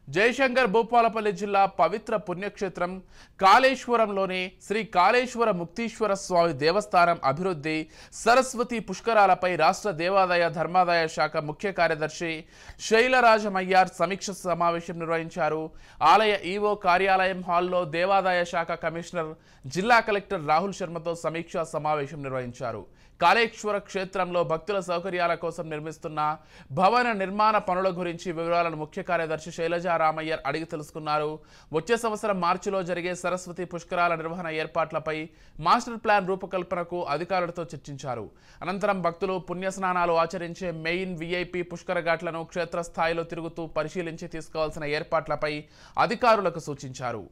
జయశంకర్ భూపాలపల్లి జిల్లా పవిత్ర పుణ్యక్షేత్రం కాళేశ్వరంలోని శ్రీ కాళేశ్వర ముక్తీశ్వర స్వామి దేవస్థానం అభివృద్ధి సరస్వతి పుష్కరాలపై రాష్ట్ర దేవాదాయ ధర్మాదాయ శాఖ ముఖ్య కార్యదర్శి శైలరాజమయ్యార్ సమీక్ష సమావేశం నిర్వహించారు. ఆలయ ఈవో కార్యాలయం హాల్లో దేవాదాయ శాఖ కమిషనర్ జిల్లా కలెక్టర్ రాహుల్ శర్మతో సమీక్షా సమావేశం నిర్వహించారు. కాళేశ్వర క్షేత్రంలో భక్తుల సౌకర్యాల కోసం నిర్మిస్తున్న భవన నిర్మాణ పనుల గురించి వివరాలను ముఖ్య కార్యదర్శి శైలజారామయ్యర్ అడిగి తెలుసుకున్నారు. వచ్చే సంవత్సరం మార్చిలో జరిగే సరస్వతి పుష్కరాల నిర్వహణ ఏర్పాట్లపై మాస్టర్ ప్లాన్ రూపకల్పనకు అధికారులతో చర్చించారు. అనంతరం భక్తులు పుణ్యస్నానాలు ఆచరించే మెయిన్ విఐపి పుష్కర ఘాట్లను క్షేత్రస్థాయిలో తిరుగుతూ పరిశీలించి తీసుకోవాల్సిన ఏర్పాట్లపై అధికారులకు సూచించారు.